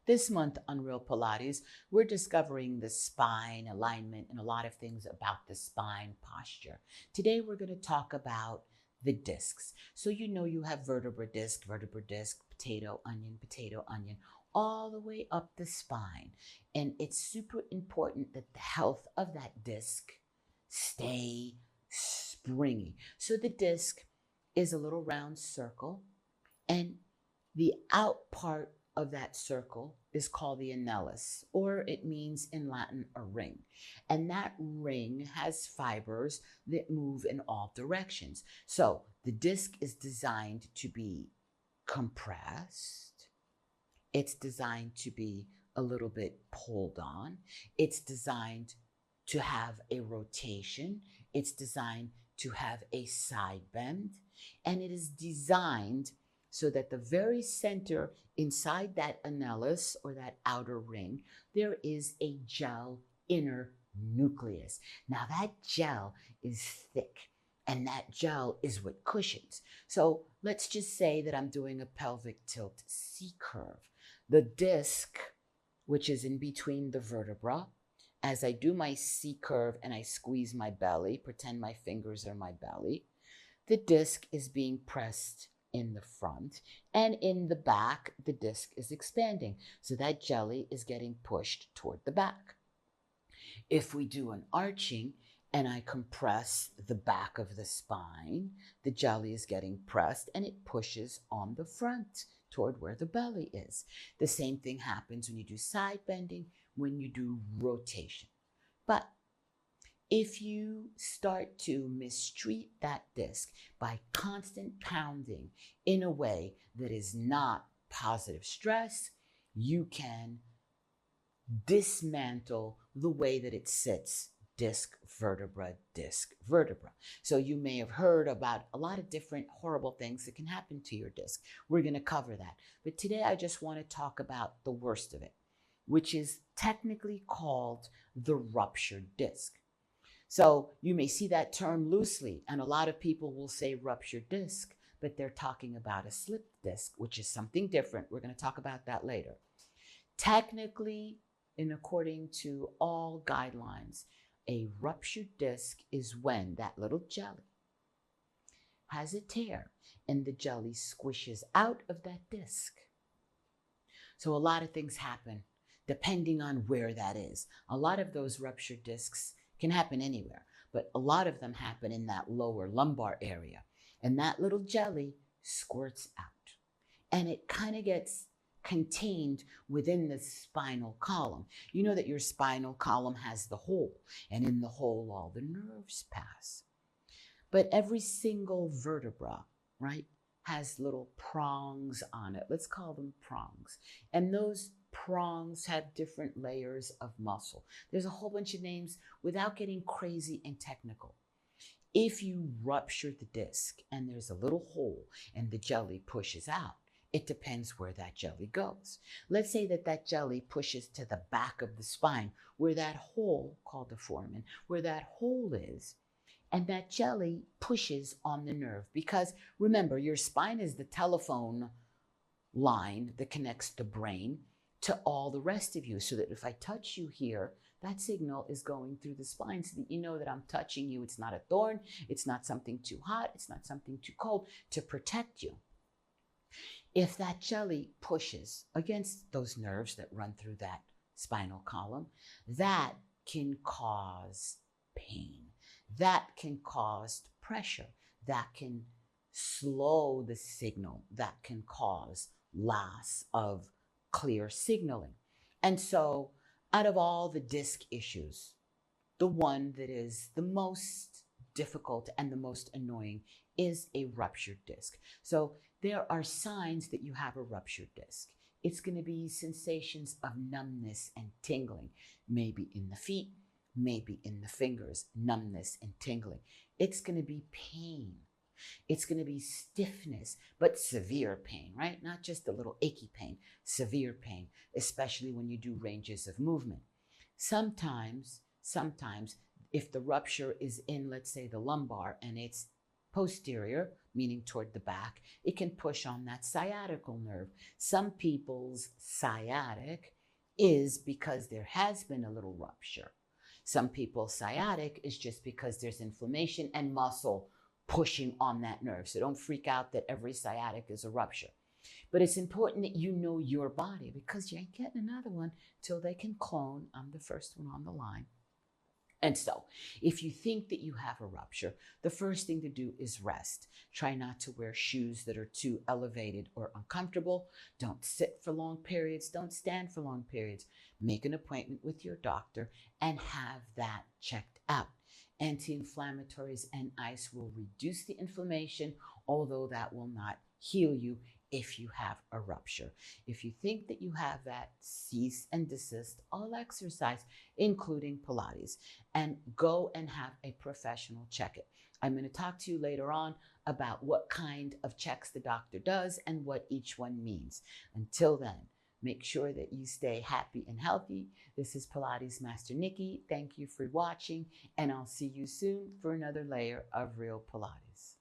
This month on Real Pilates, we're discovering the spine alignment and a lot of things about the spine posture. Today, we're going to talk about the discs. So you have vertebra disc, potato, onion, all the way up the spine. And it's super important that the health of that disc stay springy. So the disc is a little round circle, and the out part of that circle is called the annulus, or it means in Latin a ring. And that ring has fibers that move in all directions. So the disc is designed to be compressed. It's designed to be a little bit pulled on. It's designed to have a rotation. It's designed to have a side bend. And it is designed so that the very center inside that annulus, or that outer ring, there is a gel inner nucleus. Now that gel is thick, and that gel is what cushions. So let's just say that I'm doing a pelvic tilt C-curve. The disc, which is in between the vertebra, as I do my C-curve and I squeeze my belly, pretend my fingers are my belly, the disc is being pressed in the front, and in the back, the disc is expanding. So that jelly is getting pushed toward the back. If we do an arching and I compress the back of the spine, the jelly is getting pressed and it pushes on the front toward where the belly is. The same thing happens when you do side bending, when you do rotation. But if you start to mistreat that disc by constant pounding in a way that is not positive stress, you can dismantle the way that it sits, disc, vertebra, disc, vertebra. So you may have heard about a lot of different horrible things that can happen to your disc. We're going to cover that. But today I just want to talk about the worst of it, which is technically called the ruptured disc. So you may see that term loosely, and a lot of people will say ruptured disc, but they're talking about a slipped disc, which is something different. We're going to talk about that later. Technically, and according to all guidelines, a ruptured disc is when that little jelly has a tear and the jelly squishes out of that disc. So a lot of things happen depending on where that is. A lot of those ruptured discs can happen anywhere, but a lot of them happen in that lower lumbar area. And that little jelly squirts out. And it kind of gets contained within the spinal column. You know that your spinal column has the hole, and in the hole all the nerves pass. But every single vertebra, right, has little prongs on it. Let's call them prongs. And those prongs have different layers of muscle. There's a whole bunch of names without getting crazy and technical. If you rupture the disc and there's a little hole and the jelly pushes out, it depends where that jelly goes. Let's say that that jelly pushes to the back of the spine, where that hole, called the foramen, where that hole is, and that jelly pushes on the nerve. Because remember, your spine is the telephone line that connects the brain to all the rest of you, so that if I touch you here, that signal is going through the spine so that you know that I'm touching you. It's not a thorn. It's not something too hot. It's not something too cold, to protect you. If that jelly pushes against those nerves that run through that spinal column, that can cause pain. That can cause pressure. That can slow the signal. That can cause loss of clear signaling. And so out of all the disc issues, the one that is the most difficult and the most annoying is a ruptured disc. So there are signs that you have a ruptured disc. It's going to be sensations of numbness and tingling, maybe in the feet, maybe in the fingers, numbness and tingling. It's going to be pain. It's going to be stiffness, but severe pain, right? Not just a little achy pain, severe pain, especially when you do ranges of movement. Sometimes, if the rupture is in, let's say, the lumbar and it's posterior, meaning toward the back, it can push on that sciatical nerve. Some people's sciatic is because there has been a little rupture. Some people's sciatic is just because there's inflammation and muscle pushing on that nerve. So don't freak out that every sciatic is a rupture. But it's important that you know your body, because you ain't getting another one till they can clone. I'm the first one on the line. And so, if you think that you have a rupture, the first thing to do is rest. Try not to wear shoes that are too elevated or uncomfortable. Don't sit for long periods. Don't stand for long periods. Make an appointment with your doctor and have that checked out. Anti-inflammatories and ice will reduce the inflammation, although that will not heal you if you have a rupture. If you think that you have that, cease and desist all exercise, including Pilates, and go and have a professional check it. I'm going to talk to you later on about what kind of checks the doctor does and what each one means. Until then, make sure that you stay happy and healthy. This is Pilates Master Nikki. Thank you for watching, and I'll see you soon for another layer of real Pilates.